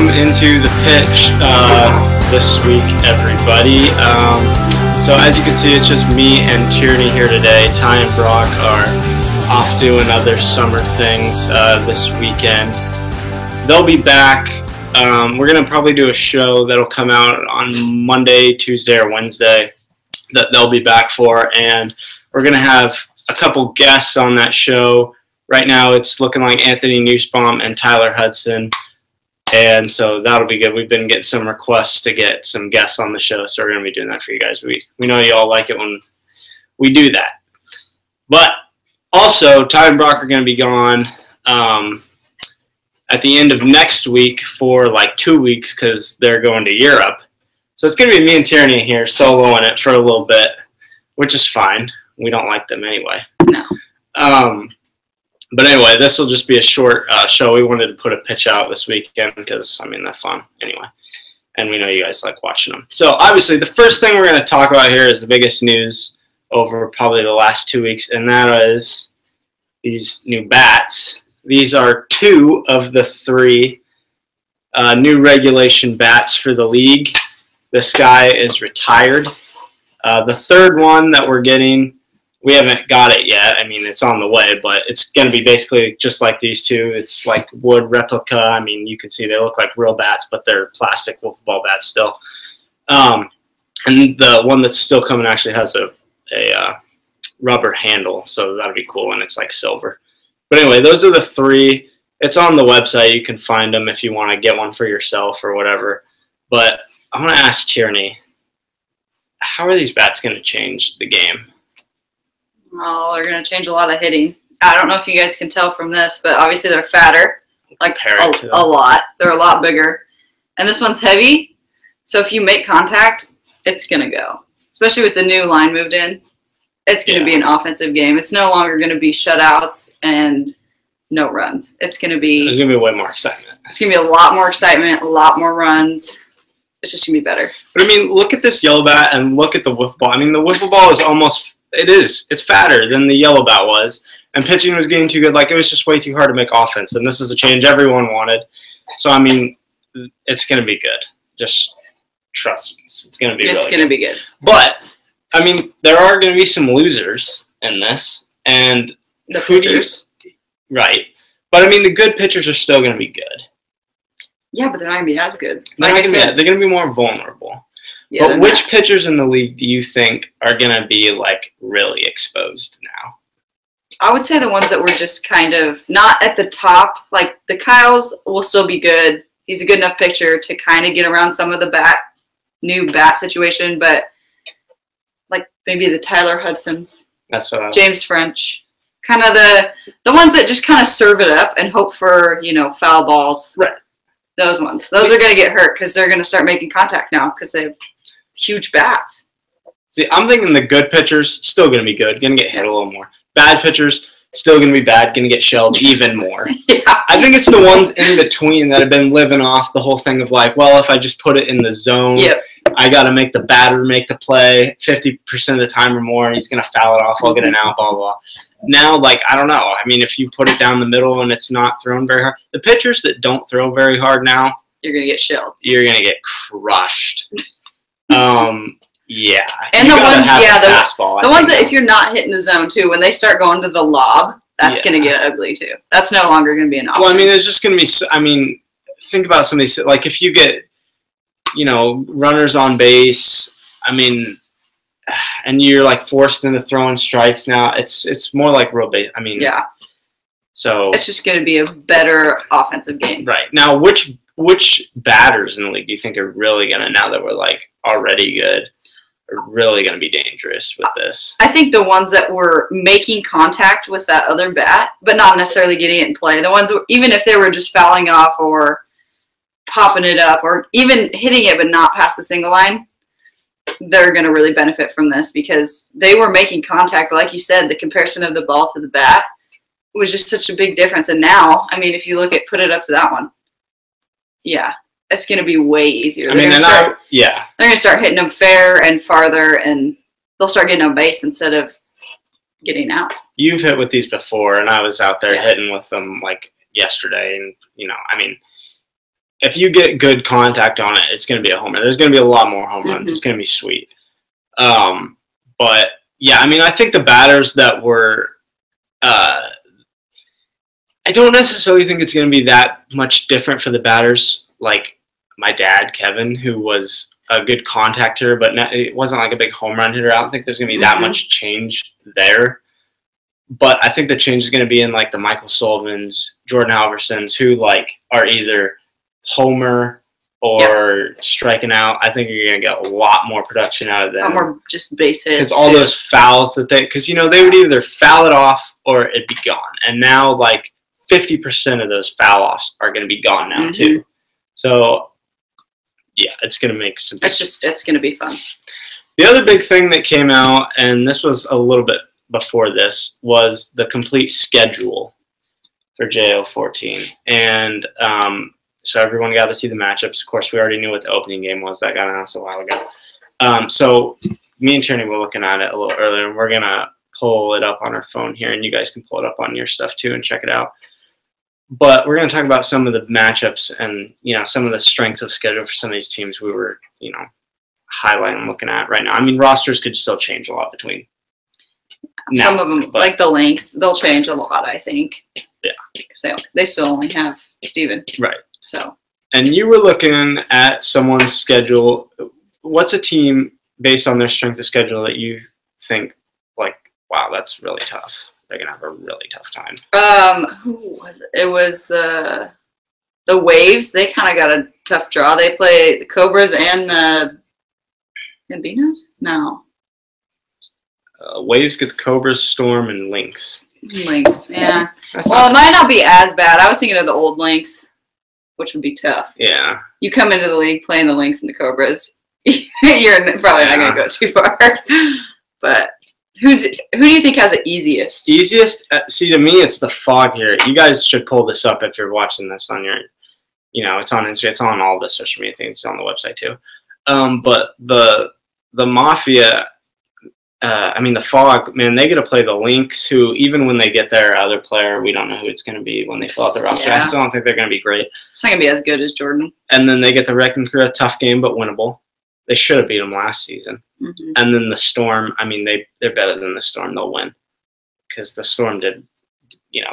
welcome into the pitch this week, everybody. So as you can see, it's just me and Tierney here today. Ty and Brock are off doing other summer things this weekend. They'll be back. We're going to probably do a show that'll come out on Monday, Tuesday, or Wednesday that they'll be back for, and we're going to have a couple guests on that show. Right now it's looking like Anthony Nussbaum and Tyler Hudson, and so that'll be good. We've been getting some requests to get some guests on the show, so we're going to be doing that for you guys. We know you all like it when we do that. But also, Ty and Brock are going to be gone at the end of next week for like 2 weeks because they're going to Europe. So it's going to be me and Tierney here soloing it for a little bit, which is fine. We don't like them anyway. No. But anyway, this will just be a short show. We wanted to put a pitch out this weekend because, I mean, they're fun anyway. And we know you guys like watching them. So obviously the first thing we're going to talk about here is the biggest news over probably the last 2 weeks, and that is these new bats. These are two of the three new regulation bats for the league. This guy is retired. The third one that we're getting, we haven't got it yet. I mean, it's on the way, but it's going to be basically just like these two. It's like wood replica. I mean, you can see they look like real bats, but they're plastic wiffle ball bats still. And the one that's still coming actually has a rubber handle, so that'll be cool, and it's like silver. But anyway, those are the three. It's on the website. You can find them if you want to get one for yourself or whatever. But I want to ask Tierney, how are these bats going to change the game? Oh, they're going to change a lot of hitting. I don't know if you guys can tell from this, but obviously they're fatter, like a lot. They're a lot bigger. And this one's heavy, so if you make contact, it's going to go. Especially with the new line moved in, it's going to be an offensive game. It's no longer going to be shutouts and no runs. It's going to be... There's going to be way more excitement. It's going to be a lot more excitement, a lot more runs. It's just going to be better. But, I mean, look at this yellow bat and look at the wiffle ball. I mean, the wiffle ball is almost... It's fatter than the yellow bat was, and pitching was getting too good. Like, it was just way too hard to make offense, and this is a change everyone wanted. So, I mean, it's going to be good. Just trust me. It's going to be really good. It's going to be good. But, I mean, there are going to be some losers in this, and the pitchers. Right. But, I mean, the good pitchers are still going to be good. Yeah, but they're not going to be as good. They're going to be more vulnerable. Yeah, but which pitchers in the league do you think are going to be, like, really exposed now? I would say the ones that were just kind of not at the top. Like, the Kyles will still be good. He's a good enough pitcher to kind of get around some of the new bat situation. But, like, maybe the Tyler Hudsons. That's what I was... James French. Kind of the ones that just kind of serve it up and hope for, foul balls. Right. Those ones. Those are going to get hurt because they're going to start making contact now because they have huge bats. See, I'm thinking the good pitchers still going to be good, going to get hit a little more. Bad pitchers still going to be bad, going to get shelled even more. Yeah. I think it's the ones in between that have been living off the whole thing of like, well, if I just put it in the zone, I got to make the batter make the play 50% of the time or more, and he's going to foul it off. I'll get an out, blah, blah. Now, like, I don't know. I mean, if you put it down the middle and it's not thrown very hard, the pitchers that don't throw very hard now, you're going to get shelled. You're going to get crushed. Yeah. And the ones, fastball, the ones that if you're not hitting the zone too, when they start going to the lob, that's going to get ugly too. That's no longer going to be an option. Well, I mean, there's just going to be, I mean, think about some of these, like if you get, runners on base, I mean, and you're like forced into throwing strikes now, it's more like real base. I mean, yeah. So it's just going to be a better offensive game. Right. Now, which batters in the league do you think are really going to, now that we're like already good, are really going to be dangerous with this? I think the ones that were making contact with that other bat, but not necessarily getting it in play. The ones, even if they were just fouling off or popping it up or even hitting it but not past the single line, they're going to really benefit from this because they were making contact. Like you said, the comparison of the ball to the bat was just such a big difference. And now, I mean, if you look at put it up to that one, yeah, it's going to be way easier. They're going to start hitting them fair and farther, and they'll start getting on base instead of getting out. You've hit with these before, and I was out there hitting with them like yesterday, and I mean, if you get good contact on it, it's going to be a home run. There's going to be a lot more home runs. Mm-hmm. It's going to be sweet. But yeah, I mean, I think the batters that were, I don't necessarily think it's going to be that much different for the batters. Like my dad, Kevin, who was a good contact hitter, but it wasn't like a big home run hitter. I don't think there's going to be that much change there. But I think the change is going to be in like the Michael Sullivans, Jordan Halversons, who like are either homer or striking out. I think you're going to get a lot more production out of them. More just base hits. Because all those fouls that because they would either foul it off or it'd be gone. And now like 50% of those foul offs are going to be gone now too. So yeah, it's going to make some. It's going to be fun. The other big thing that came out, and this was a little bit before this, was the complete schedule for JO14. And so everyone got to see the matchups. Of course, we already knew what the opening game was. That got announced a while ago. So me and Tierney were looking at it a little earlier, and we're going to pull it up on our phone here, and you guys can pull it up on your stuff too and check it out. But we're going to talk about some of the matchups and, some of the strengths of schedule for some of these teams we were, highlighting and looking at right now. I mean, rosters could still change a lot between now, some of them, like the Lynx, they'll change a lot, I think. Yeah. Because they still only have Steven. Right. So. And you were looking at someone's schedule. What's a team, based on their strength of schedule, that you think, like, wow, that's really tough? They're going to have a really tough time. Who was it? It was the Waves. They kind of got a tough draw. They play the Cobras and the Gambinos? No. Waves get the Cobras, Storm, and Lynx. Lynx, yeah. Well, it might not be as bad. I was thinking of the old Lynx, which would be tough. Yeah. You come into the league playing the Lynx and the Cobras, you're probably not going to go too far. But who do you think has it easiest? Easiest? See, to me, it's the Fog here. You guys should pull this up if you're watching this on your, it's on Instagram. It's on all the social media things. It's on the website too. But the Mafia, the Fog, man, they get to play the Lynx, who even when they get their other player, we don't know who it's going to be when they fill out the roster. Yeah. I still don't think they're going to be great. It's not going to be as good as Jordan. And then they get the Wrecking Crew, a tough game but winnable. They should have beat them last season. Mm-hmm. And then the Storm, they're better than the Storm. They'll win because the Storm did,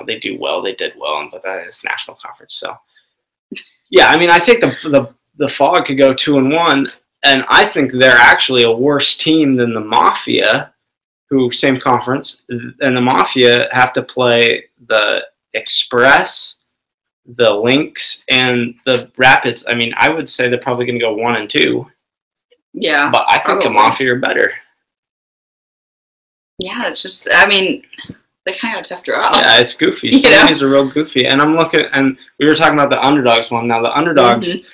they do well. They did well, but that is national conference. So, yeah, I think the Fog could go 2-1. And I think they're actually a worse team than the Mafia, who same conference. And the Mafia have to play the Express, the Lynx, and the Rapids. I would say they're probably going to go 1-2. Yeah. But I think the Mafia are better. Yeah, it's just, they kind of tough draw. Yeah, it's goofy. Some of these are real goofy. And I'm looking, and we were talking about the Underdogs one. Now, the Underdogs... Mm-hmm.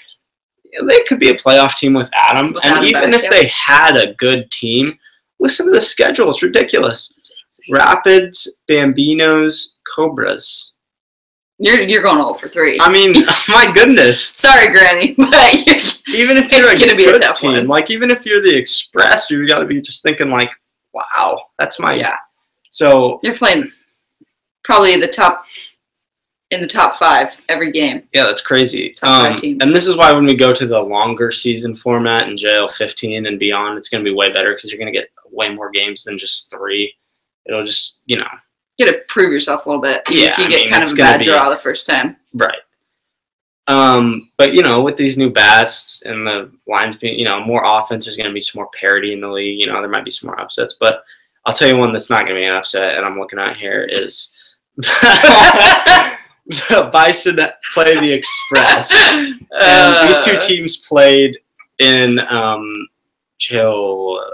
They could be a playoff team with Adam. And even if they had a good team, listen to the schedule. It's ridiculous. Rapids, Bambinos, Cobras. You're going 0 for 3. My goodness. Sorry, Granny. But even if you're a good team, like even if you're the Express, you got to be just thinking like, wow, that's my... Yeah. So... You're playing probably in the top 5 every game. Yeah, that's crazy. Top 5 teams. And this is why when we go to the longer season format in JL15 and beyond, it's going to be way better because you're going to get way more games than just 3. It'll just, You get to prove yourself a little bit. If you get kind of a bad draw the first time. Right. But, with these new bats and the lines being, more offense, there's going to be some more parity in the league. There might be some more upsets. But I'll tell you one that's not going to be an upset, and I'm looking at here, is... The Bison play the Express. And these two teams played in till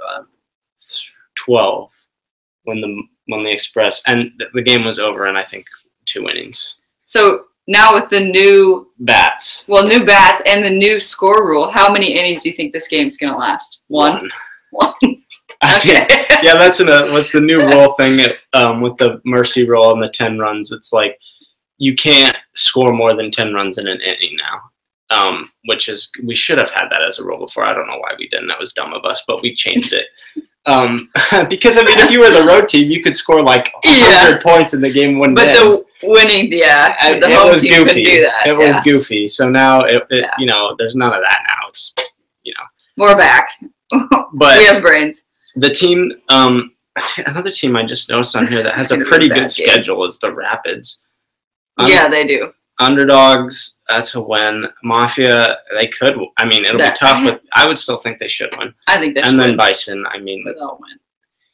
12 when the Express, and the game was over in I think 2 innings. So now with the new bats, new bats and the new score rule, how many innings do you think this game's gonna last? One. Okay. Yeah, that's what's the new rule thing with the mercy rule and the 10 runs. It's like you can't score more than 10 runs in an inning now, which is we should have had that as a rule before. I don't know why we didn't. That was dumb of us, but we changed it. Because if you were the road team, you could score like 100 points in the game one day. winning. Yeah, it the home was team goofy. couldn't do that. It was goofy. So now you know, there's none of that now. It's, you know, we're back. But we have brains. The team, another team I just noticed on here that has a pretty good schedule is the Rapids. Yeah, they do. Underdogs, that's a win. Mafia, they could. I mean, it'll be tough, but I would still think they should win. I think they should. And then Bison, I mean, they'll win.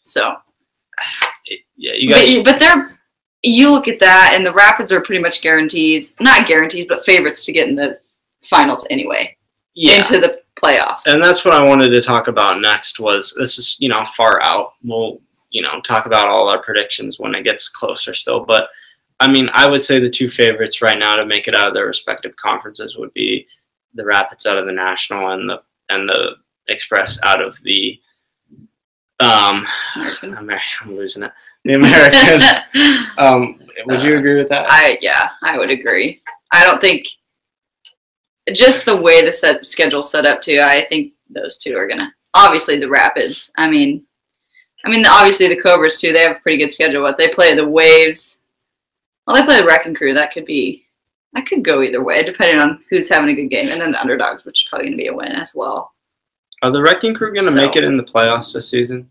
So, yeah, you guys. But they're. You look at that, and the Rapids are pretty much guarantees, not guarantees, but favorites to get in the finals anyway. Yeah. Into the playoffs. And that's what I wanted to talk about next. Was this is, you know, far out. We'll, you know, talk about all our predictions when it gets closer still, but. I mean, I would say the two favorites right now to make it out of their respective conferences would be the Rapids out of the National and the Express out of the I'm losing it. The American. Would you agree with that? I would agree. I don't think just the way the schedule's set up too. I think those two are gonna obviously the Rapids. I mean obviously the Cobras too. They have a pretty good schedule. But they play the Waves. Well, they play the Wrecking Crew. That could go either way, depending on who's having a good game. And then the Underdogs, which is probably going to be a win as well. Are the Wrecking Crew going to make it in the playoffs this season?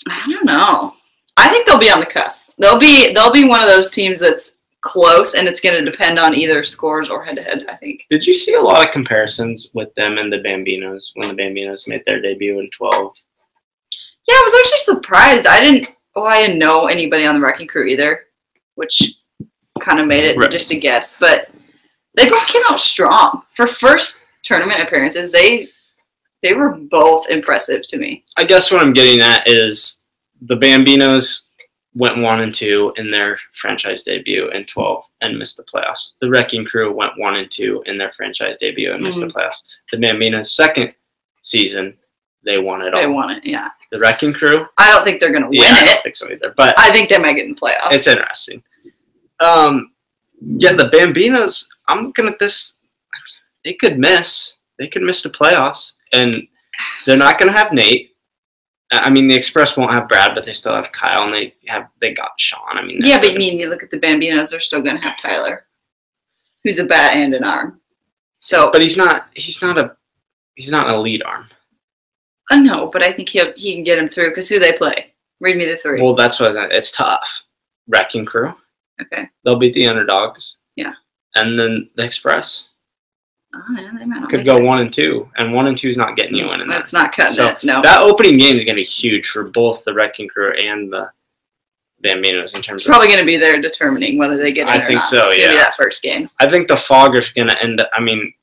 I don't know. I think they'll be on the cusp. They'll be one of those teams that's close, and it's going to depend on either scores or head-to-head, I think. Did you see a lot of comparisons with them and the Bambinos when the Bambinos made their debut in 12? Yeah, I was actually surprised. I didn't know anybody on the Wrecking Crew either, which kind of made it just a guess. But they both came out strong. For first tournament appearances, they were both impressive to me. I guess what I'm getting at is the Bambinos went 1-2 in their franchise debut in 12 and missed the playoffs. The Wrecking Crew went 1-2 in their franchise debut and missed the playoffs. The Bambinos' second season, they won it all. They won it, yeah. The Wrecking Crew? I don't think they're going to win it. I don't think so either. But I think they might get in the playoffs. It's interesting. Yeah, the Bambinos, I'm looking at this. They could miss. They could miss the playoffs. And they're not going to have Nate. I mean, the Express won't have Brad, but they still have Kyle, and they got Sean. I mean, yeah, but you look at the Bambinos, they're still going to have Tyler, who's a bat and an arm. So, but he's not an elite arm. No, but I think he can get him through because who they play? Read me the three. Well, that's what it's tough. Wrecking Crew. Okay. They'll beat the Underdogs. Yeah. And then the Express. Oh, yeah, they might not could go 1-2, and 1-2 is not getting you in. That's not cutting it. No. That opening game is going to be huge for both the Wrecking Crew and the Bambinos in terms. It's probably going to be there determining whether they get in or not. I think so. It's going to be that first game. I think the Fog is going to end up. I mean,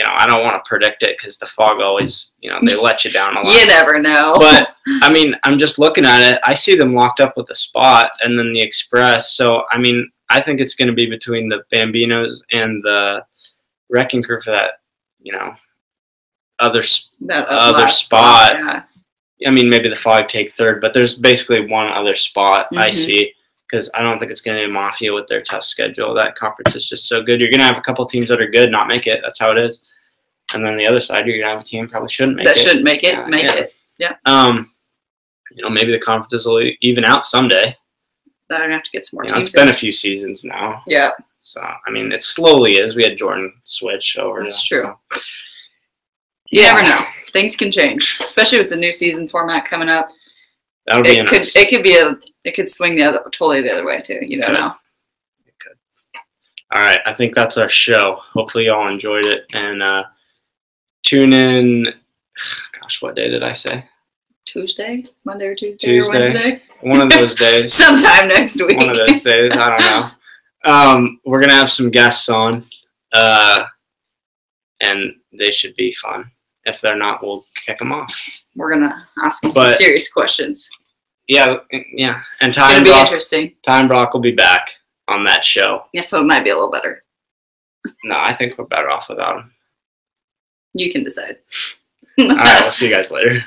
I don't want to predict it because the Fog always, they let you down a lot. You never know. But, I mean, I'm just looking at it. I see them locked up with a spot and then the Express. So, I mean, I think it's going to be between the Bambinos and the Wrecking Crew for that, other spot. Yeah. I mean, maybe the Fog take third, but there's basically one other spot I see. Because I don't think it's going to be Mafia with their tough schedule. That conference is just so good. You're going to have a couple teams that are good, not make it. That's how it is. And then the other side, you're going to have a team probably shouldn't make it. That shouldn't make it. Make it. Yeah. Maybe the conferences will even out someday. They're going to have to get some more teams. It's been a few seasons now. Yeah. So, I mean, it slowly is. We had Jordan switch over. That's true. So. You never know. Things can change, especially with the new season format coming up. That'll be interesting. It could swing totally the other way too. You don't know. It could. All right, I think that's our show. Hopefully y'all enjoyed it, and tune in. Gosh, what day did I say? Tuesday, Monday or Tuesday or Wednesday. One of those days. Sometime next week. One of those days. I don't know. We're gonna have some guests on, and they should be fun. If they're not, we'll kick them off. We're gonna ask them some serious questions. Yeah. And it's gonna be interesting. Ty and Brock will be back on that show. Yeah, so it might be a little better. No, I think we're better off without them. You can decide. All right, we'll see you guys later.